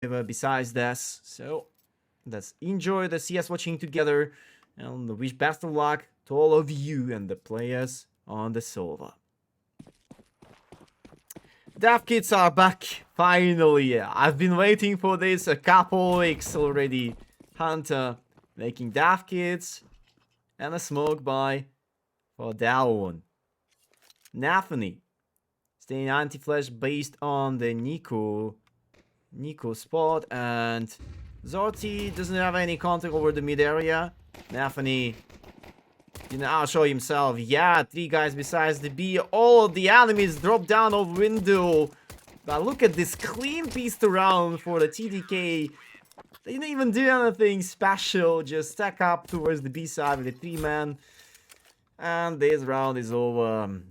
besides this. So let's enjoy the CS watching together and wish best of luck to all of you and the players on the server. Dev kits are back, finally. I've been waiting for this a couple weeks already. Hunter making dev kits and a smoke buy for that one. Nathany staying anti-flash based on the Nico spot, and Zorti doesn't have any contact over the mid area. Nathany didn't outshow himself. Yeah, 3 guys besides the B. All of the enemies drop down of window. But look at this clean piece around for the TDK. They didn't even do anything special. Just stack up towards the B side with the 3-man. And this round is over.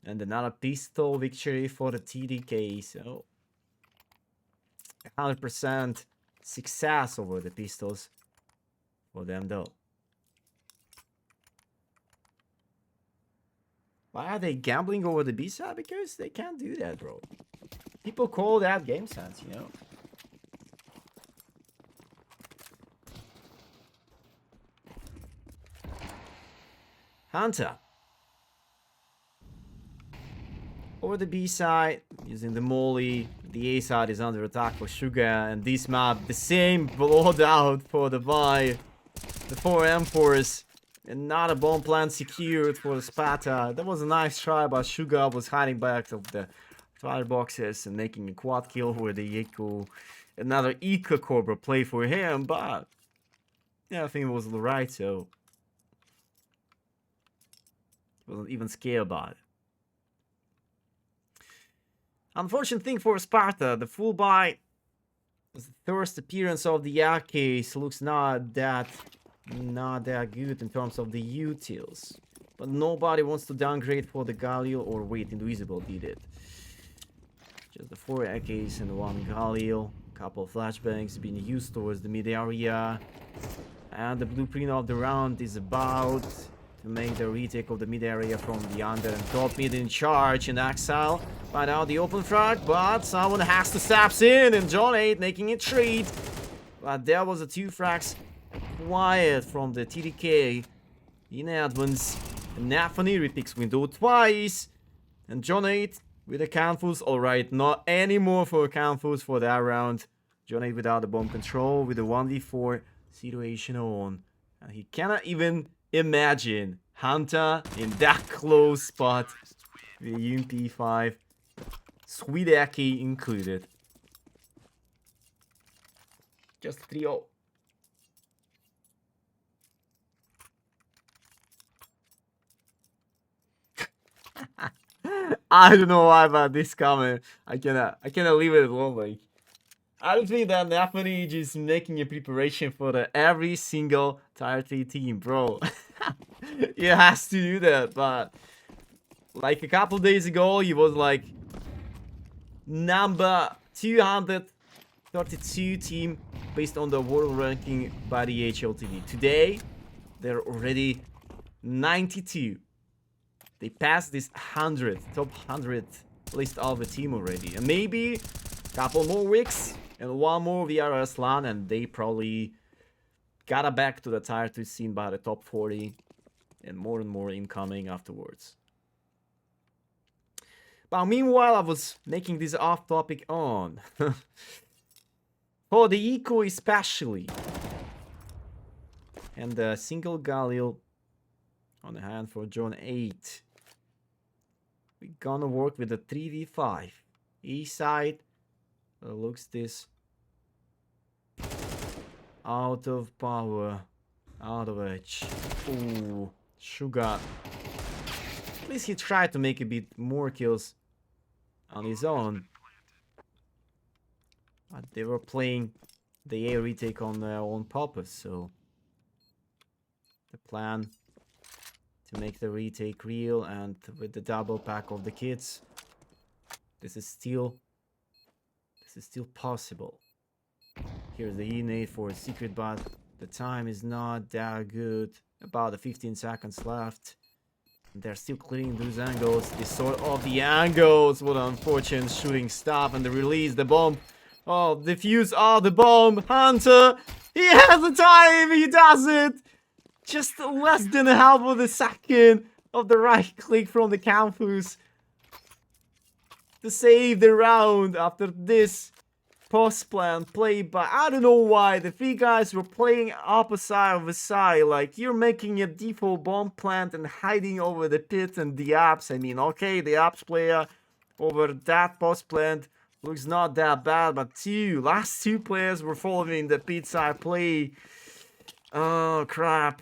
And another pistol victory for the TDK. So 100% success over the pistols for them though. Why are they gambling over the B side? Because they can't do that, bro. People call that game sense, you know? Hunter. Over the B side, using the molly. The A side is under attack for Sugar. And this map, the same blowout for the buy. The 4 M4s. And not a bomb plant secured for the SPARTA. That was a nice try, but Sugar was hiding back of the fireboxes and making a quad kill with the Eco. Another Eco Cobra play for him, but yeah, I think it was the right, so wasn't even scared about it. Unfortunate thing for Sparta, the full buy was the first appearance of the case. Looks not that good in terms of the utils. But nobody wants to downgrade for the Galil, or wait, Invisible did it. Just the 4 AKs and 1 Galil. Couple of flashbangs being used towards the mid area. And the blueprint of the round is about to make the retake of the mid area from the under and top mid in charge, and Axel find out the open frag, but someone has to step in, and John 8 making it treat. But there was a 2 frags quiet from the TDK in advance. And Nathany repicks window twice, and John 8 with a Canfus. Alright, not anymore for a Canfus for that round. John 8 without the bomb control with a 1v4 situation on. And he cannot even imagine Hunter in that close spot with UMP5, Sweet Aki included. Just 3-0. I don't know why about this comment. I cannot leave it alone. Like, I don't think that Nathany is just making a preparation for the every single Tier 3 team, bro. He has to do that, but like a couple days ago, he was like number 232 team based on the world ranking by the HLTV. Today, they're already 92. They passed this top 100 list of the team already. And maybe a couple more weeks and 1 more VRS LAN, and they probably got back to the Tier 2 scene by the top 40, and more incoming afterwards. But meanwhile, I was making this off topic on. For the Eco especially. And the single Galil on the hand for John 8. We're gonna work with a 3v5. East side looks this out of power, out of edge. Ooh, Sugar. At least he tried to make a bit more kills on his own. But they were playing the A retake on their own purpose, so the plan to make the retake real, and with the double pack of the kits, this is still possible. Here's the E-nade for a secret, but the time is not that good. About the 15 seconds left. They're still clearing those angles. They sort of the angles. What an unfortunate shooting stop, and the release, the bomb Oh, defuse. Oh, the bomb. Hunter. He has the time. He does it. Just less than half of a second of the right click from the campus to save the round after this post plan played by, I don't know why, the three guys were playing opposite of the side. Like, you're making a default bomb plant and hiding over the pit and the apps. I mean, okay, the apps player over that post plant looks not that bad, but last two players were following the pit side play. Oh, crap.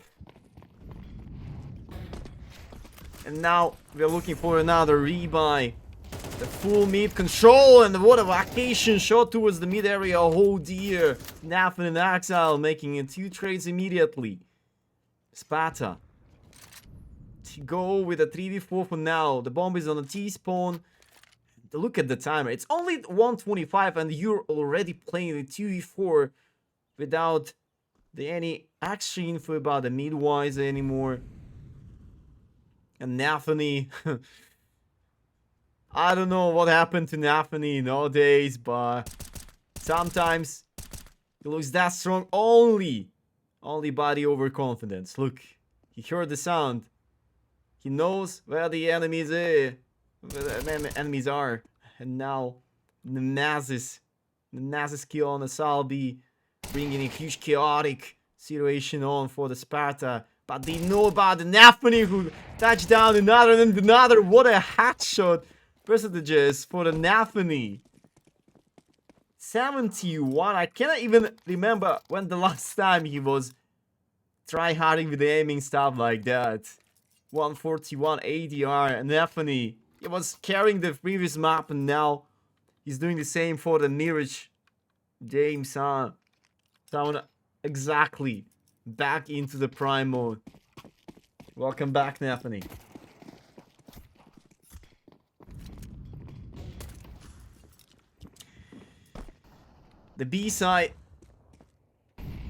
And now we're looking for another rebuy. The full mid control, and what a vacation shot towards the mid area. Oh dear. Nafin and Exile making it 2 trades immediately. SPARTA to go with a 3v4 for now. The bomb is on a T-spawn. Look at the timer. It's only 1:25 and you're already playing the 2v4 without any extra info about the midwise anymore. And Nafani. I don't know what happened to Nafani nowadays, but sometimes he looks that strong only by the overconfidence. Look, he heard the sound. He knows where the enemies are. And now the Nazis kill on the Salbi, bringing a huge chaotic situation on for the SPARTA. But they know about the Nafani who touched down another. What a headshot percentages for the Nafani. 71. I cannot even remember when the last time he was try-harding with the aiming stuff like that. 141 ADR and Nafani. He was carrying the previous map and now he's doing the same for the Mirage. James, sound exactly back into the prime mode. Welcome back, Nafani. The B side,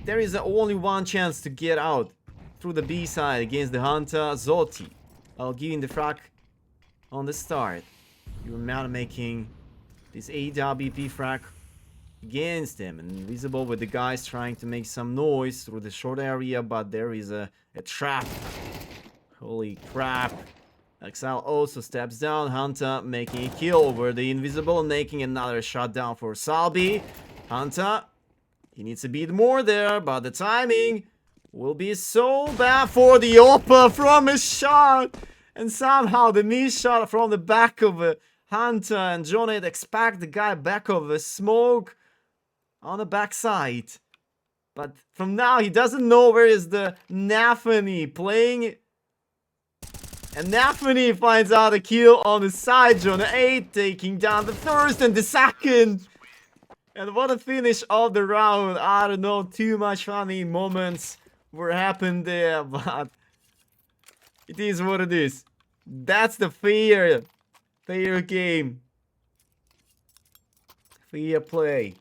there is only one chance to get out through the B side against the Hunter Zoti. I'll give you the frag on the start. You're now making this AWP frag against him, and visible with the guys trying to make some noise through the short area, but there is a trap. Holy crap. Exile also steps down. Hunter making a kill over the invisible, making another shot down for Salbi. Hunter, he needs to beat more there, but the timing will be so bad for the Oppa from a shot. And somehow the miss shot from the back of a Hunter, and John had expect the guy back of a smoke on the backside. But from now he doesn't know where is the Nafani playing. And Nafani finds out a kill on the side. John 8 taking down the first and the second. And what a finish of the round. I don't know, too much funny moments were happened there, but it is what it is. That's the fair game. Fair play.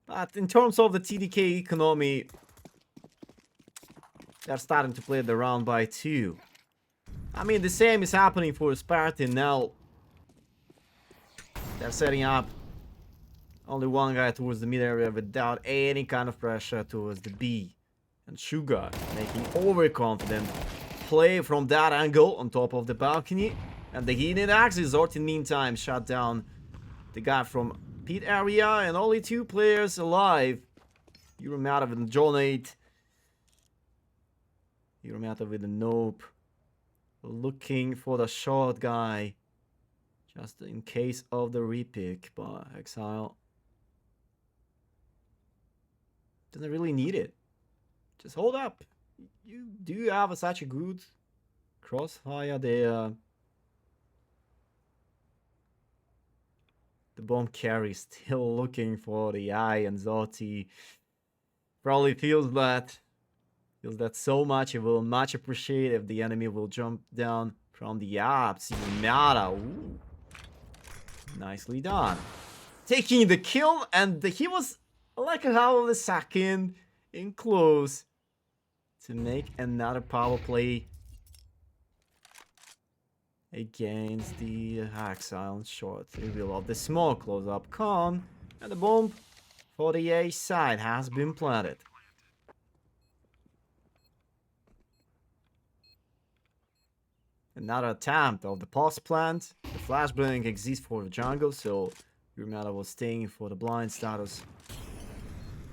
But in terms of the TDK economy, they're starting to play the round by 2. I mean, the same is happening for SPARTA now. They're setting up only one guy towards the mid area without any kind of pressure towards the B. And Sugar making overconfident play from that angle on top of the balcony. And the Heated Axe is in meantime shut down the guy from pit area, and only 2 players alive. Euromatov and John 8. Euromatov with a nope. Looking for the short guy. Just in case of the repick, but Exile doesn't really need it. Just hold up. You do have such a good crossfire there. The bomb carry still looking for the eye, and Zoti probably feels that so much. He will much appreciate if the enemy will jump down from the apps. Nada. Ooh. Nicely done. Taking the kill, and he was like a half of a second in close to make another power play against the Exile short. Reveal of the smoke, close up con, and the bomb for the A side has been planted. Another attempt of the post plant. The flashbang exists for the jungle, so your meta was staying for the blind status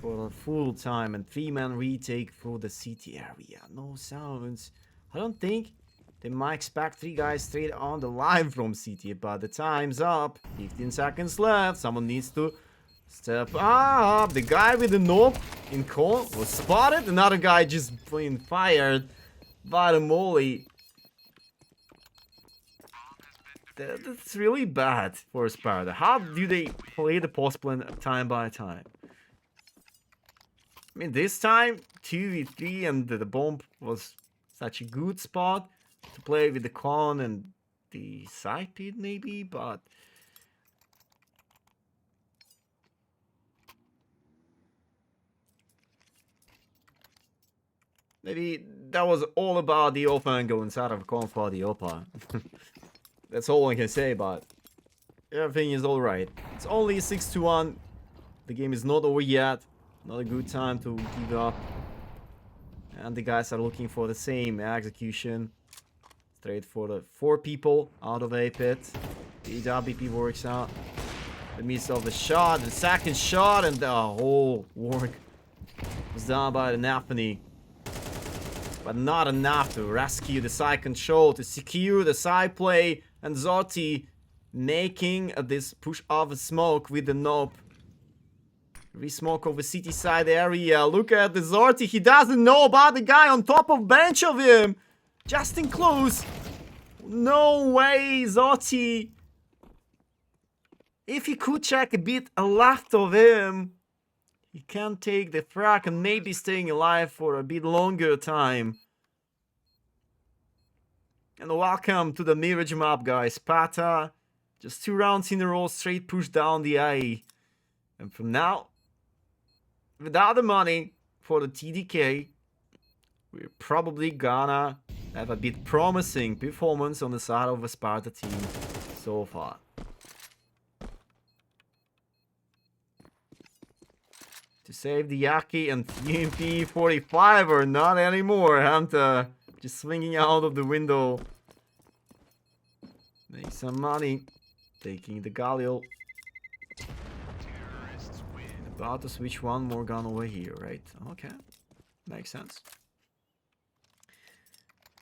for the full time, and 3-man retake through the city area. No sounds. I don't think they might expect 3 guys straight on the line from city, but the time's up. 15 seconds left. Someone needs to step up. The guy with the nope in cone was spotted. Another guy just being fired by the molly. That's really bad for Sparta. How do they play the post plan time by time? I mean, this time 2v3 and the bomb was such a good spot to play with the con and the side pit maybe, but maybe that was all about the open angle inside of con for the Opa. That's all I can say, but everything is alright. It's only 6-1. The game is not over yet. Not a good time to give up. And the guys are looking for the same execution. Straight for the 4 people out of A pit. The WP works out. The miss of the shot, the second shot, and the whole work was done by the Naphany. But not enough to rescue the side control, to secure the side play, and Zoti making this push of smoke with the nope. Re-smoke over city side area. Look at the Zorti. He doesn't know about the guy on top of bench of him. Just in close. No way, Zorti. If he could check a bit left of him, he can take the frag and maybe staying alive for a bit longer time. And welcome to the Mirage map, guys. SPARTA. Just 2 rounds in a row, straight push down the A. And from now, without the money for the TDK, we're probably gonna have a bit promising performance on the side of the Sparta team so far. To save the Yaki and TMP 45 or not anymore. Hunter just swinging out of the window. Make some money. Taking the Galil. About to switch one more gun over here, right? Okay. Makes sense.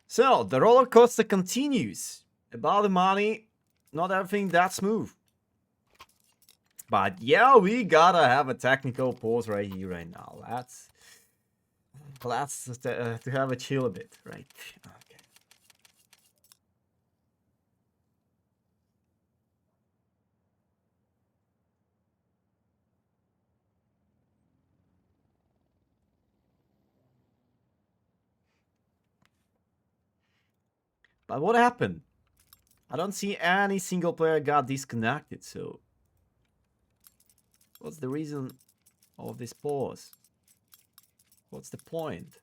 So, the roller coaster continues. About the money, not everything that smooth. But yeah, we gotta have a technical pause right here, right now. Let's to have a chill a bit, right? Okay. But what happened? I don't see any single player got disconnected, so what's the reason of this pause? What's the point?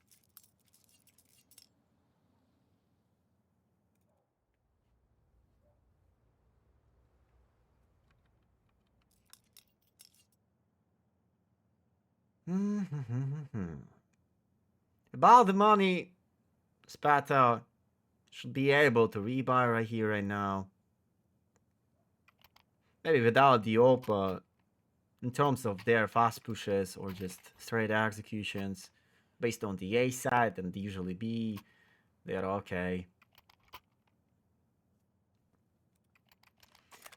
About the money, Sparta should be able to rebuy right here, right now. Maybe without the OPA, in terms of their fast pushes or just straight executions, based on the A side and usually B, they're okay.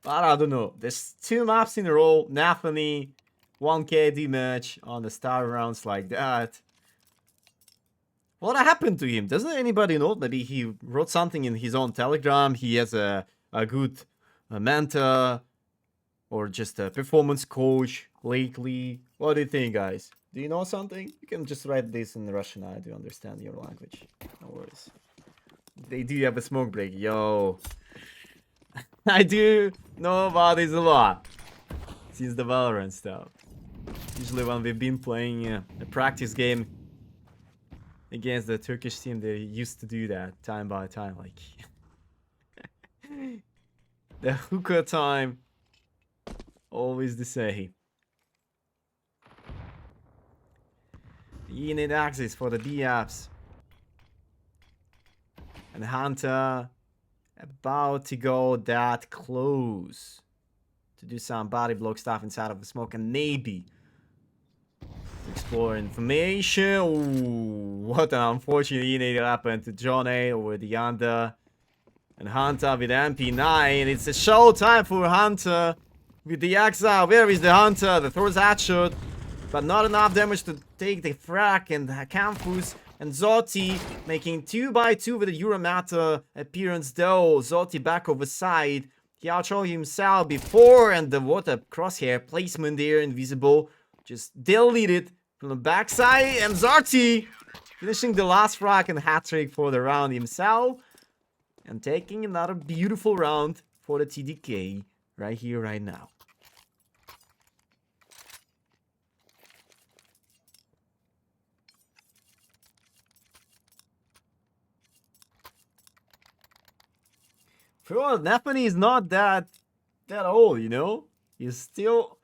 But I don't know. There's 2 maps in a row. Naphany, 1 KD match on the star rounds like that. What happened to him? Doesn't anybody know? Maybe he wrote something in his own Telegram. He has a good mentor or just a performance coach lately. What do you think, guys? Do you know something? You can just write this in Russian. I do understand your language. No worries. They do have a smoke break. Yo. I do know about this a lot. Since the Valorant stuff. Usually when we've been playing a practice game against the Turkish team, they used to do that time by time. Like, The hookah time. Always the same. You need access for the D-apps. And Hunter about to go that close to do some body block stuff inside of the smoke, and maybe to explore information. Ooh, what an unfortunate unit happened to John A over the under. And Hunter with MP9. It's a show time for Hunter with the Exile. Where is the Hunter? The throws headshot, but not enough damage to take the frack. And Campus and Zotti making 2x2 with a Euromata appearance though. Zotti back over side. He outshot himself before, and the what a crosshair placement there, invisible. Just deleted from the backside, and Zotti finishing the last frack and hat-trick for the round himself. And taking another beautiful round for the TDK right here, right now. Bro, Nefany is not that old, you know? He's still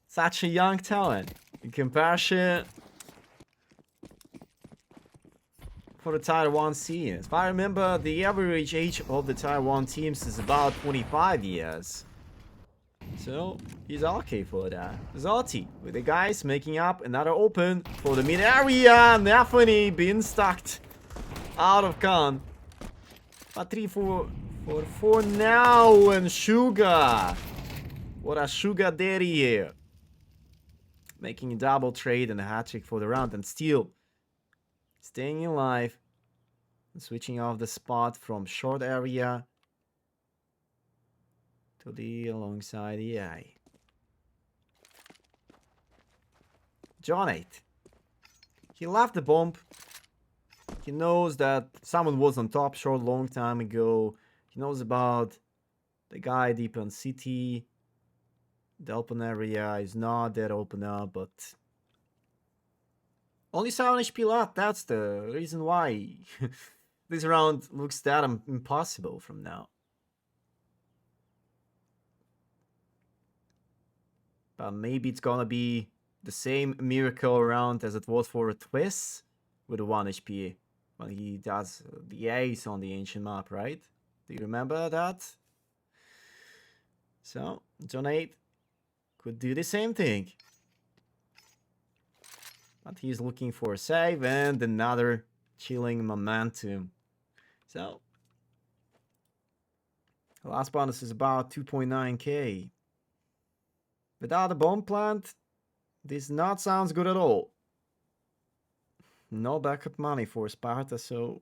such a young talent. In comparison for the Tier 1 scene. If I remember, the average age of the Tier 1 teams is about 25 years. So, he's okay for that. Zotti with the guys making up another open for the mid area. Nefany being stuck out of con. But 3-4 now, and Sugar. What a Sugar daddy here. Making a double trade and a hat-trick for the round, and still staying alive. Switching off the spot from short area to the alongside the eye. John 8. He left the bomb. He knows that someone was on top short long time ago. He knows about the guy deep on city. The open area is not that open up, but only 7 HP left. That's the reason why this round looks that impossible from now. But maybe it's gonna be the same miracle round as it was for a twist with a 1 HP when he does the ace on the ancient map, right? Do you remember that? So, John 8 could do the same thing. But he's looking for a save and another chilling momentum. So, the last bonus is about 2.9k. Without a bomb plant, this not sounds good at all. No backup money for Sparta, so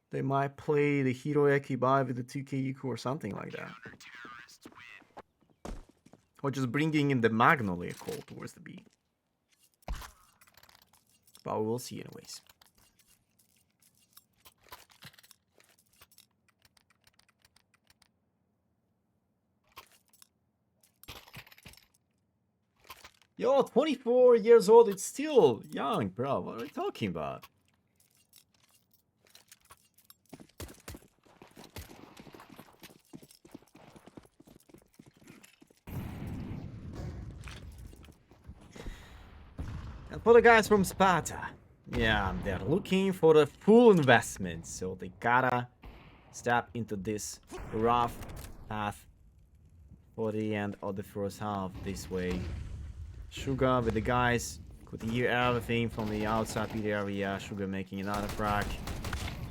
they might play the Hiroeki buy with the 2k Yuku or something like that. Or just bringing in the Magnolia call towards the B. But we'll see anyways. Yo, 24 years old, it's still young, bro. What are we talking about? And for the guys from Sparta, yeah, they're looking for a full investment, so they gotta step into this rough path for the end of the first half this way. Sugar with the guys could hear everything from the outside pit area. Sugar making another frag.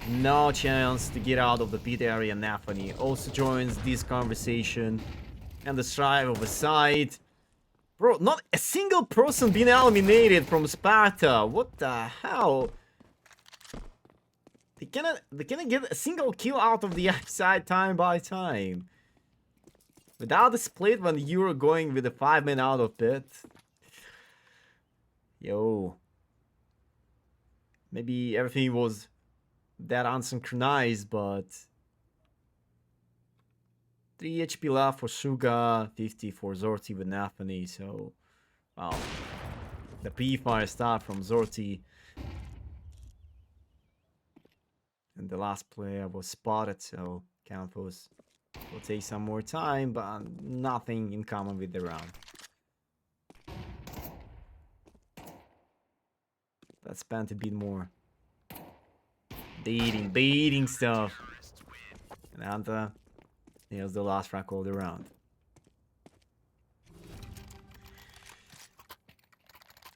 No chance to get out of the pit area. Nefany also joins this conversation. And the strive of a side. Bro, not a single person being eliminated from Sparta. What the hell? They cannot get a single kill out of the side time by time. Without the split when you're going with a 5-man out of pit. Yo. Maybe everything was that unsynchronized, but 3 HP left for Suga, 50 for Zorti with Nefany, so wow. The pre-fire start from Zorti. And the last player was spotted, so Campos will take some more time, but nothing in common with the round. Let's spend a bit more. Baiting stuff. And Anta nails the last frag of the round.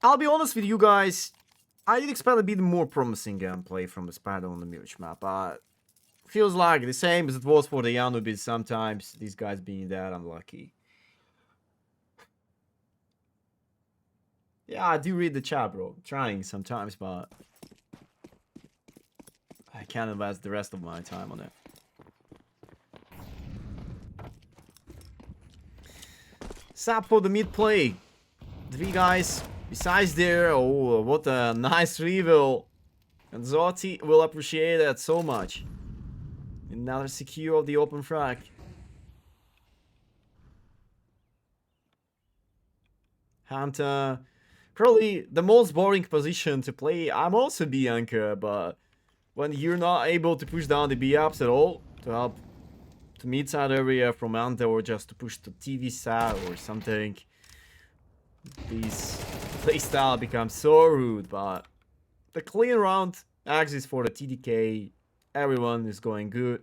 I'll be honest with you guys, I did expect a bit more promising gameplay from the SPARTA on the Mirage map, but feels like the same as it was for the Yanubis sometimes, these guys being that unlucky. Yeah, I do read the chat, bro. I'm trying sometimes, but I can't invest the rest of my time on it. Sap for the mid play. 3 guys. Besides there, oh, what a nice reveal. And Zotti will appreciate that so much. Another secure of the open frag. Hunter. Probably the most boring position to play. I'm also B-anchor, but when you're not able to push down the B-ups at all, to help to mid-side area from Hunter, or just to push to TV side or something, this playstyle becomes so rude, but the clean round axis for the TDK, everyone is going good.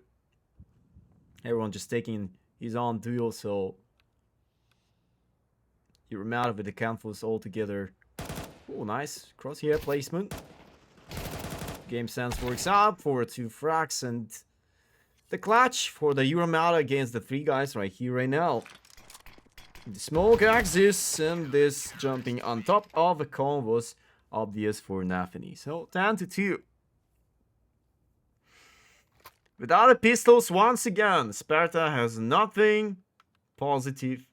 Everyone just taking his own duel, so you're out with the campus altogether. Oh, nice crosshair placement. Game sense works out for 2 frags, and the clutch for the Euromata against the 3 guys right here, right now. The smoke axis and this jumping on top of the cone was obvious for Nafany. So 10-2. Without the pistols, once again, Sparta has nothing positive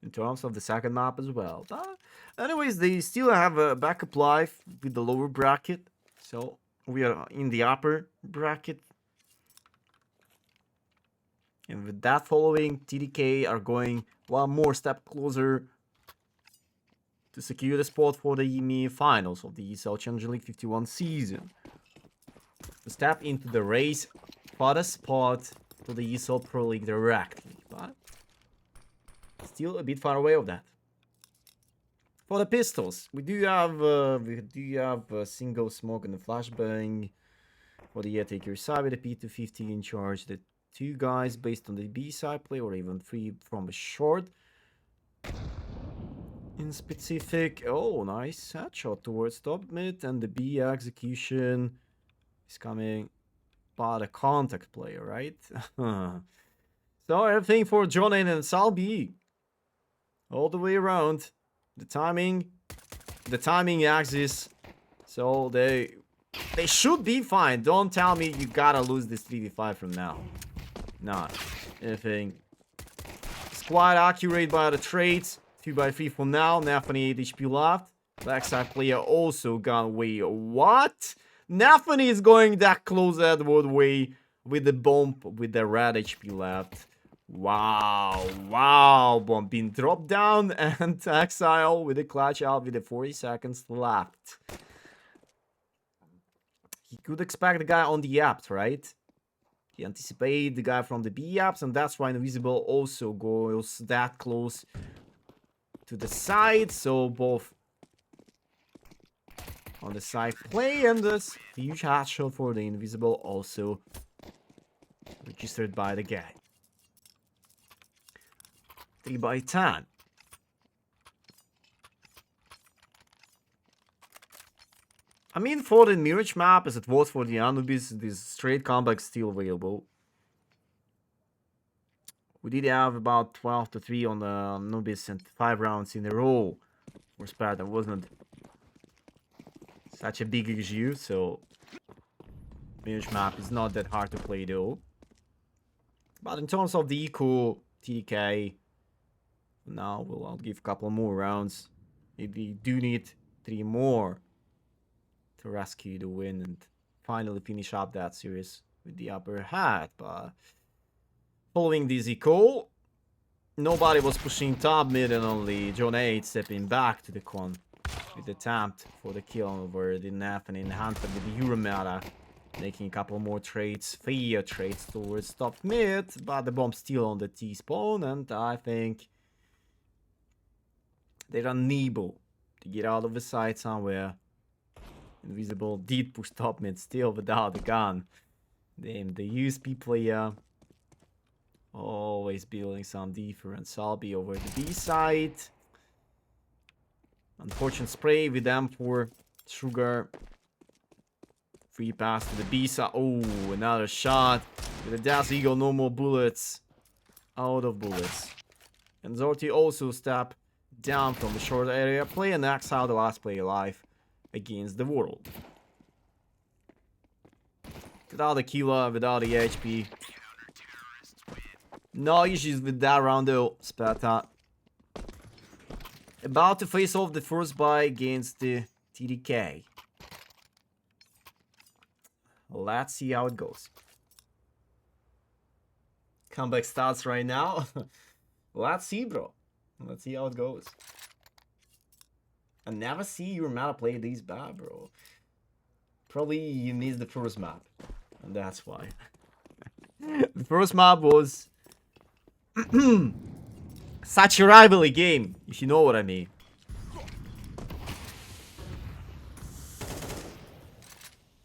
in terms of the second map as well. But anyways, they still have a backup life with the lower bracket. So we are in the upper bracket. And with that following, TDK are going one more step closer to secure the spot for the EMEA finals of the ESL Challenger League 51 season. To step into the race for the spot to the ESL Pro League directly, but still a bit far away of that. For the pistols, we do have a single smoke and a flashbang for the Airtaker side with a P250 in charge. The 2 guys based on the B side play, or even 3 from a short. In specific, oh, nice headshot towards top mid, and the B execution is coming by the contact player, right? So everything for John and Salbi, all the way around. The timing axis, so they should be fine. Don't tell me you gotta lose this 3v5 from now. Nah, anything. It's quite accurate by the trades. 2x3 for now. Nafany 8 HP left. Backside player also gone away. What? Nafany is going that close Edward way with the bump with the red HP left. Wow, bomb being dropped down, and Exile with the clutch out with the 40 seconds left. He could expect the guy on the apps, right? He anticipated the guy from the B apps, and that's why Invisible also goes that close to the side. So both on the side play, and this huge headshot for the Invisible also registered by the guy. 3x10. I mean, for the Mirage map, as it was for the Anubis, this straight comeback is still available. We did have about 12-3 on the Anubis and 5 rounds in a row for Sparta. Wasn't such a big issue, so Mirage map is not that hard to play though. But in terms of the eco TDK, now I'll give a couple more rounds. Maybe do need 3 more to rescue the win and finally finish up that series with the upper hand. But following this eco, nobody was pushing top mid, and only John 8 stepping back to the con with the attempt for the kill over the Nathan and Hunter with the Euromata making a couple more trades, 3 trades towards top mid, but the bomb's still on the T-spawn, and I think they're unable to get out of the site somewhere. Invisible did push top mid still without the gun. Damn, the USP player always building some difference. I'll be over the B side. Unfortunate spray with M4 Sugar. Free pass to the B side. Oh, another shot. With the Death Eagle, no more bullets. Out of bullets. And Zorti also step down from the short area. Play and knocks out the last player alive against the world. Without the killer, without the HP. No issues with that round though, SPARTA. About to face off the first buy against the TDK. Let's see how it goes. Comeback starts right now. Let's see, bro. Let's see how it goes. I never see your meta play these bad, bro. Probably you missed the first map. And that's why. The first map was such a rivalry game, if you know what I mean.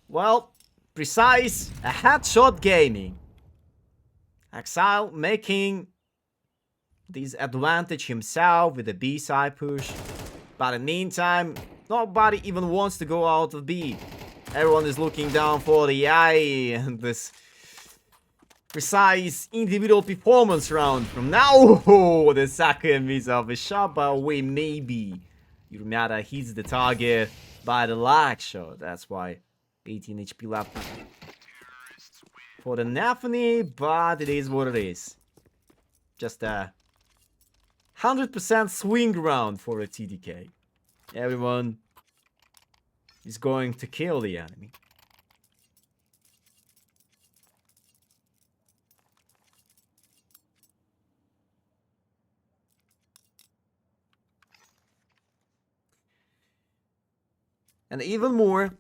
Well, precise, a headshot gaming. Exile making this advantage himself with a B side push. But in the meantime, nobody even wants to go out of B. Everyone is looking down for the eye and this precise individual performance round from now. Oh, the second miss of a shot, but away maybe. Yurmada hits the target by the lag shot. That's why 18 HP left for the Nafani, but it is what it is. Just a 100% swing round for a TDK. Everyone is going to kill the enemy. And even more,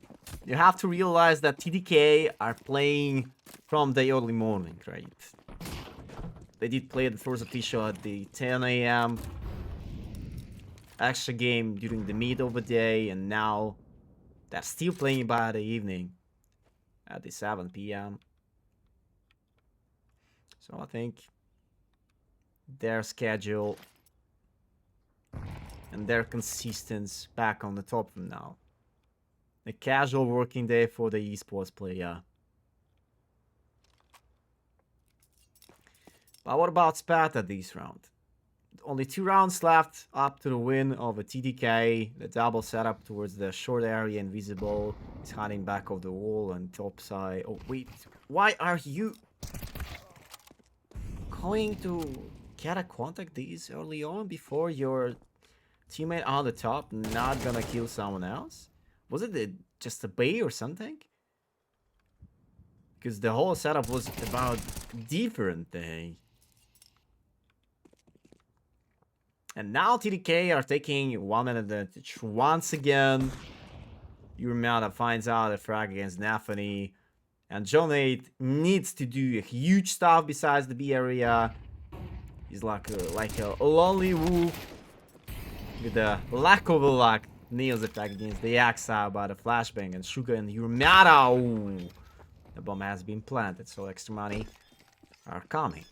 you have to realize that TDK are playing from the early morning, right? They did play the first official at the 10 AM. Extra game during the mid of the day, and now they're still playing by the evening at the 7 PM. So I think their schedule and their consistency back on the top from now. A casual working day for the esports player. But what about SPARTA this round? Only 2 rounds left up to the win of a TDK. The double setup towards the short area, invisible. He's hiding back of the wall and top side. Oh wait, why are you going to get a contact these early on before your teammate on the top not gonna kill someone else? Was it just a bait or something? Because the whole setup was about different thing. And now TDK are taking 1 minute advantage once again. Yurmada finds out a frag against Nafani. And John 8 needs to do a huge stuff besides the B area. He's like a lonely wolf with a lack of a luck. Nails attack against the Axa by the flashbang and Sugar and Yurmada. Ooh. The bomb has been planted, so extra money are coming.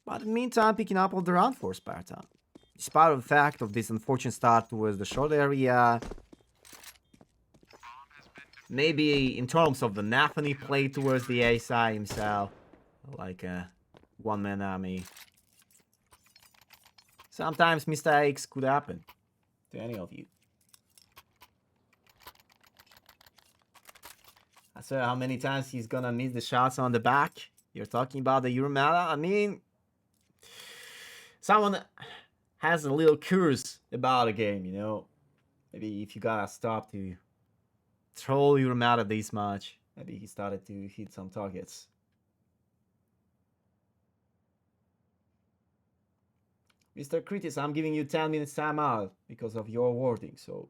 But in the meantime, picking up on the round for SPARTA. Despite the fact of this unfortunate start towards the short area, maybe in terms of the Nafani play towards the A side himself, like a one-man army, sometimes mistakes could happen to any of you. I saw how many times he's gonna miss the shots on the back. You're talking about the Euromata? I mean, someone has a little curious about a game, you know? Maybe if you gotta stop to troll Euromata this much, maybe he started to hit some targets. Mr. Kritis, I'm giving you 10 minutes time out because of your wording, so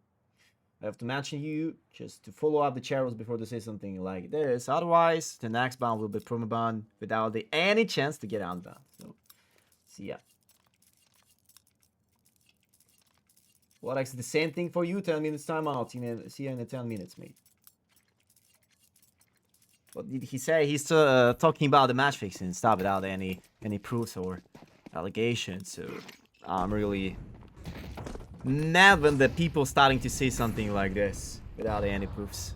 I have to mention you just to follow up the channels before they say something like this. Otherwise, the next ban will be permaban without any chance to get unbanned. So, see ya. What is the same thing for you? 10 minutes timeout. See you in the 10 minutes, mate. What did he say? He's talking about the match fixing stuff without any proofs or allegations. So I'm really mad when the people starting to say something like this without any proofs.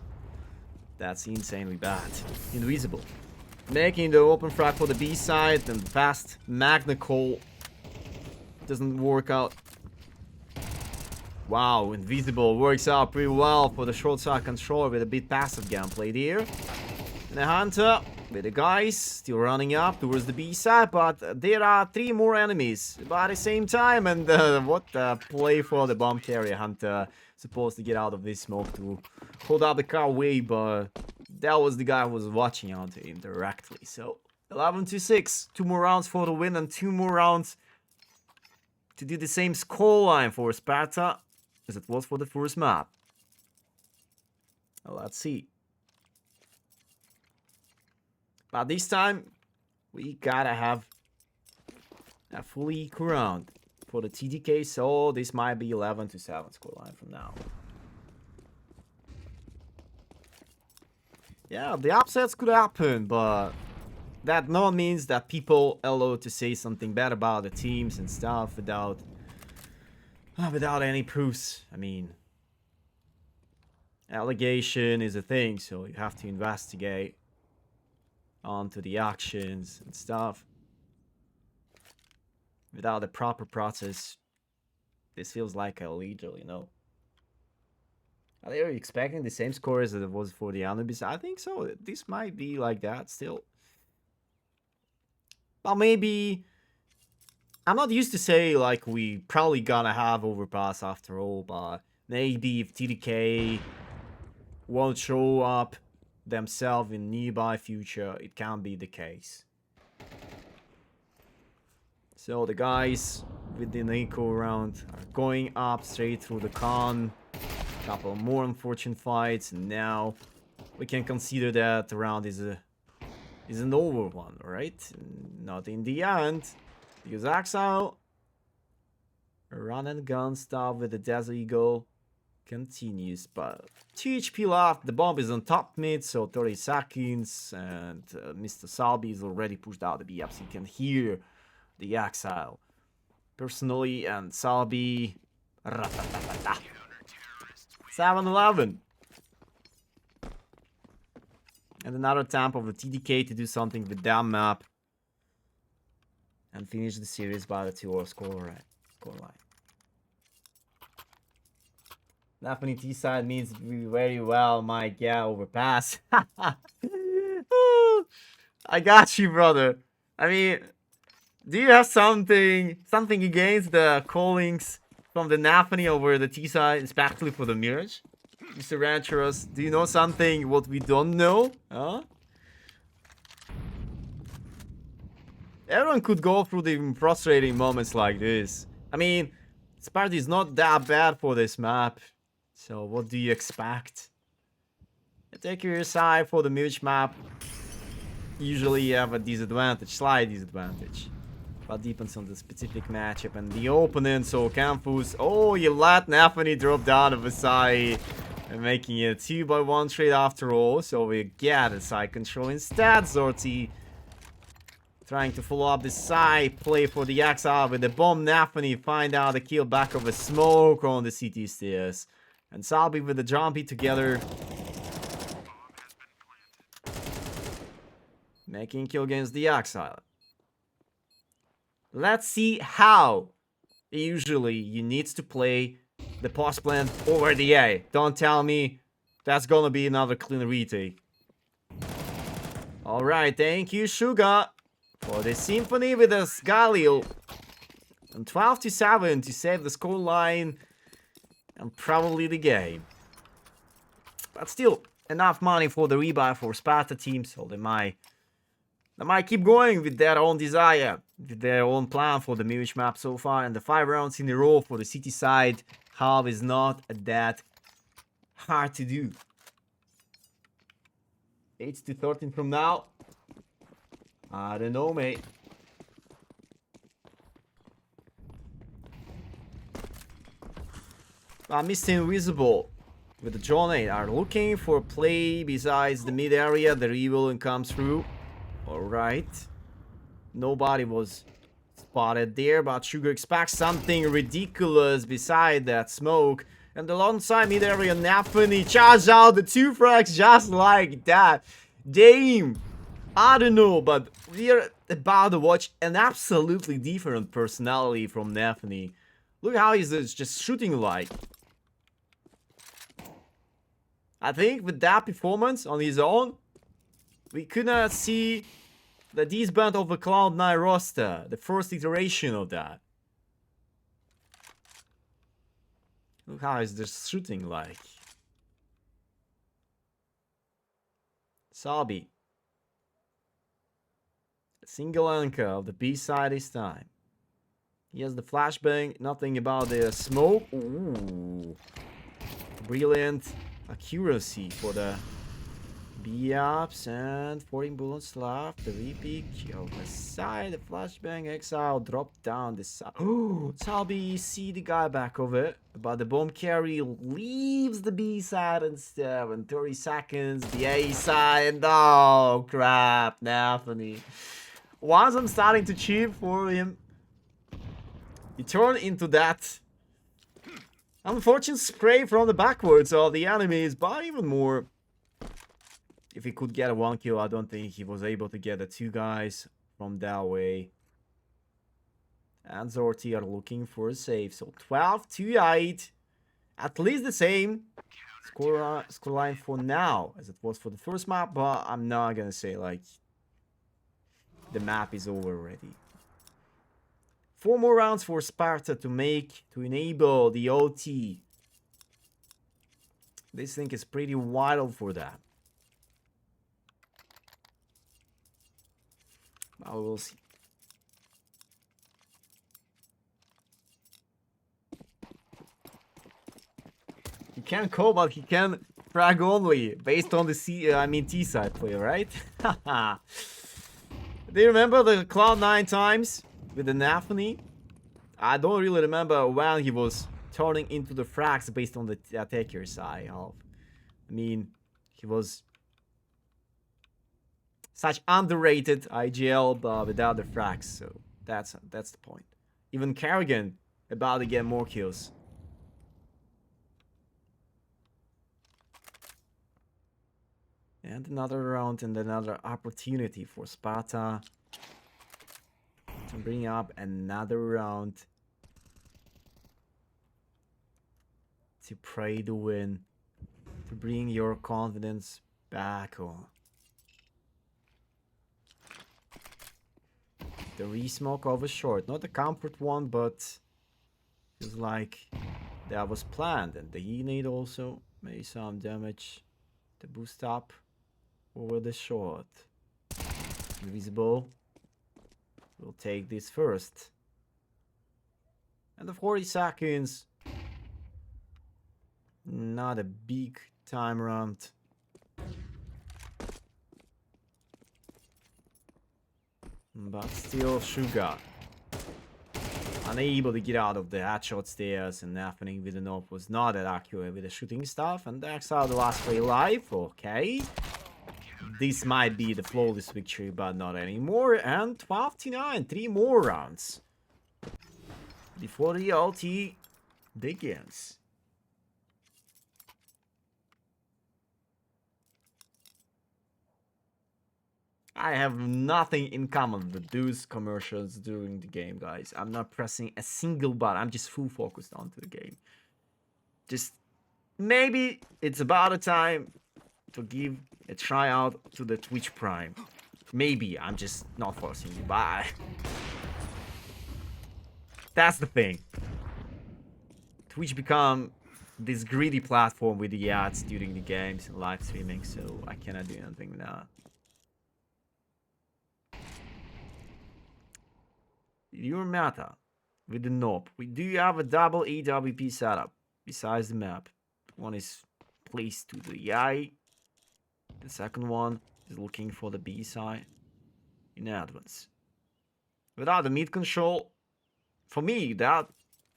That's insanely bad. Invisible. Making the open frag for the B side and fast Magna call doesn't work out. Wow, Invisible works out pretty well for the short side controller with a bit passive gameplay there. And the Hunter with the guys still running up towards the B side, but there are 3 more enemies by the same time. And what a play for the bomb carrier. Hunter supposed to get out of this smoke to hold up the car way, but that was the guy who was watching onto him directly. So 11-6, 2 more rounds for the win and 2 more rounds to do the same scoreline for Sparta as it was for the first map. Well, let's see. But this time, we gotta have a fully equal round for the TDK, so this might be 11-7 scoreline from now. Yeah, the upsets could happen, but that not means that people are allowed to say something bad about the teams and stuff without any proofs. I mean, allegation is a thing, so you have to investigate onto the actions and stuff. Without the proper process, this feels like illegal, you know. Are they expecting the same score as it was for the Anubis? I think so. This might be like that still. But maybe... I'm not used to say, like, we probably gonna have overpass after all, but maybe if TDK won't show up themselves in nearby future, it can be the case. So the guys within the eco round are going up straight through the con. Couple more unfortunate fights, and now we can consider that the round is an over one, right? Not in the end, because Exile run and gun stuff with the Desert Eagle continues, but 2 HP left. The bomb is on top mid, so 30 seconds, and Mr. Salbi is already pushed out the BFC. You can hear the Exile personally, and Salbi 7-11. And another attempt of the TDK to do something with that map and finish the series by the 2-0 score line. Definitely T side means very well might get overpass. I got you, brother. I mean, do you have something against the callings from the Naphany over the T side, especially for the Mirage? Mr. Rancheros, do you know something what we don't know? Huh? Everyone could go through the frustrating moments like this. I mean, Sparta is not that bad for this map. So what do you expect? You take your side for the Mirage map. Usually you have a disadvantage, slight disadvantage. But depends on the specific matchup and the opponent. So Campus, oh, you let Naphany drop down of a side. And making it a 2-by-1 trade after all. So we get a side control instead. Zorti trying to follow up the side play for the Exile with the bomb. Naphany find out the kill back of a smoke on the CT stairs. And Salbi with the jumpy together. Making kill against the Exile. Let's see how usually you need to play the post plant over the A. Don't tell me that's gonna be another clean retake. Alright, thank you, Suga, for the symphony with us, Galil. And 12-7 to save the scoreline and probably the game. But still, enough money for the rebuy for Sparta team, so they might keep going with their own desire, with their own plan for the Mirage map so far. And the 5 rounds in a row for the city side, half is not that hard to do. 8 to 13 from now. I don't know, mate. Mr. Invisible with the John 8 are looking for play besides the mid area. The reveal comes through. Alright. Nobody was spotted there, but Sugar expects something ridiculous beside that smoke. And alongside mid area, Nafani charged out the 2 frags just like that. Damn. I don't know, but we are about to watch an absolutely different personality from Nafani. Look how he's just shooting like. I think with that performance on his own, we could not see the disband of the Cloud9 roster, the first iteration of that. Look how he's just shooting like. Sabi. A single anchor of the B side this time. He has the flashbang, nothing about the smoke. Ooh. Brilliant accuracy for the B-ups and 14 bullets left. The repeat of the side, the flashbang exile dropped down the side. Oh, Salby see the guy back of it, but the bomb carry leaves the B side instead. In 30 seconds, the A side, and oh crap, Nathany. Once I'm starting to cheer for him, he turned into that unfortunate spray from the backwards of the enemies, but even more. If he could get a 1 kill, I don't think he was able to get the 2 guys from that way. And Zorti are looking for a save. So 12 to 8. At least the same scoreline for now as it was for the first map, but I'm not gonna say like the map is over already. 4 more rounds for Sparta to enable the OT. This thing is pretty wild for that. I will see. He can call, but he can frag only based on the T side play, right? Do you remember the Cloud9 times with the Nathany? I don't really remember when he was turning into the frags based on the attacker side. I mean, he was such underrated IGL, but without the frags, so that's the point. Even Kerrigan about to get more kills. And another round and another opportunity for Sparta to bring up another round to pray to win, to bring your confidence back on. The re-smoke of a short, not a comfort one, but feels like that was planned. And the E-nade also made some damage to boost up over the short. Invisible will take this first. And the 40 seconds, not a big time round. But still, Sugar unable to get out of the headshot stairs, and happening with the knob was not that accurate with the shooting stuff. And that's how the last play live. Okay, this might be the flawless victory, but not anymore. And 12 to 9, 3 more rounds before the LT begins. I have nothing in common with those commercials during the game, guys. I'm not pressing a single button. I'm just full focused onto the game. Just maybe it's about a time to give a tryout to the Twitch Prime. Maybe I'm just not forcing you. Bye. That's the thing. Twitch become this greedy platform with the ads during the games and live streaming, so I cannot do anything now. Your meta with the knob. We do have a double AWP setup besides the map. One is plays to the A. The second one is looking for the B side in advance. Without the mid control, for me, that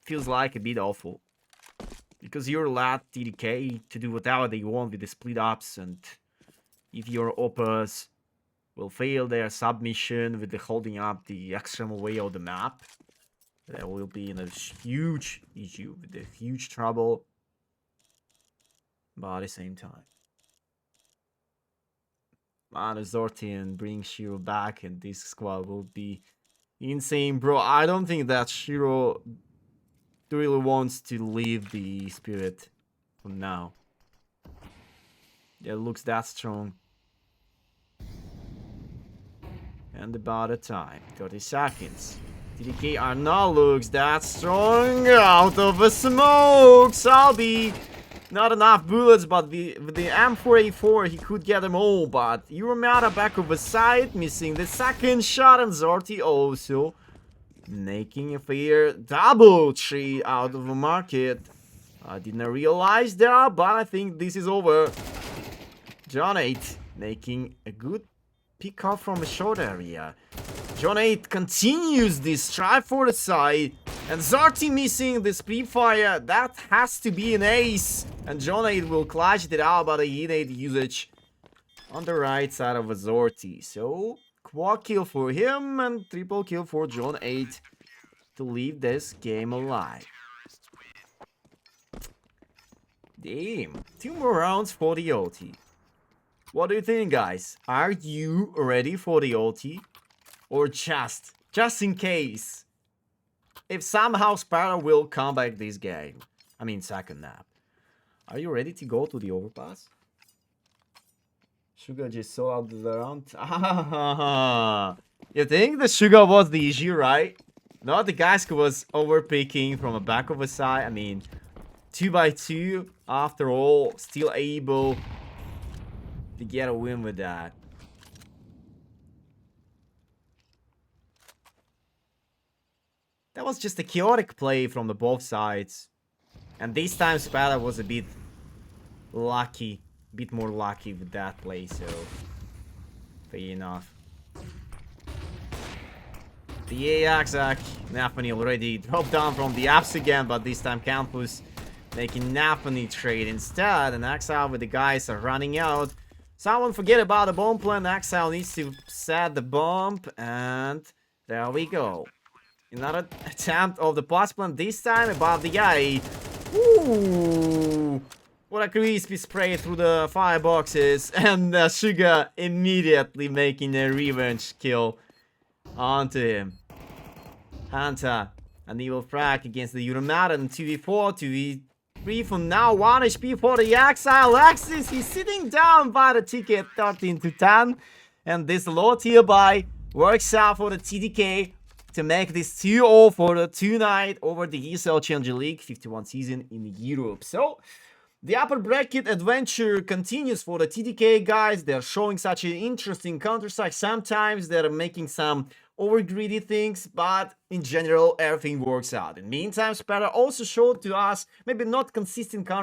feels like a bit awful. Because you're allowed TDK to do whatever they want with the split ups, and if your Opus will fail their submission with the holding up the extreme away of the map, there will be in a huge issue, with a huge trouble. But at the same time, man, Zortian bring Shiro back, and this squad will be insane, bro. I don't think that Shiro really wants to leave the Spirit for now. It looks that strong. And about the time, 30 seconds. TDK are not looks that strong. Out of the smoke, Salby. Not enough bullets, but with the M4A4 he could get them all. But Euromata back of the side, missing the second shot, and Zorti also making a fair double tree out of the market. I didn't realize that, but I think this is over. John 8 making a good pick up from a short area. John 8 continues this try for the side, and Zorti missing the speed fire. That has to be an ace, and John 8 will clutch it out by the E8 usage on the right side of Zorti. So quad kill for him and triple kill for John 8 to leave this game alive. Damn, 2 more rounds for the OT. What do you think, guys? Are you ready for the OT? Or just in case, if somehow SPARTA will come back this game, I mean second nap, are you ready to go to the overpass? Sugar just saw out the round. You think the Sugar was the issue, right? Not the guys who was overpicking from the back of the side. I mean, 2x2 after all, still able to get a win with that. That was just a chaotic play from the both sides. And this time SPARTA was a bit lucky. A bit more lucky with that play, so fair enough. The Axac, Nafani already dropped down from the apps again, but this time Campus making Nafani trade instead. And Axel with the guys are running out. Someone forget about the bomb plan. Axel needs to set the bomb, and there we go. Another attempt of the plus plan, this time above the guy. Ooh! What a crispy spray through the fireboxes, and Sugar immediately making a revenge kill onto him. Hunter, an evil frag against the Euromata, and 2v4, 2v3 for now. 1 HP for the Exile. Alexis, he's sitting down by the ticket, 13 to 10. And this low tier buy works out for the TDK to make this 2-0 for the 2-night over the ESL Challenger League 51 season in Europe. So the upper bracket adventure continues for the TDK guys. They're showing such an interesting counter-strike. Sometimes they're making some over-greedy things, but in general everything works out. In the meantime, SPARTA also showed to us maybe not consistent counter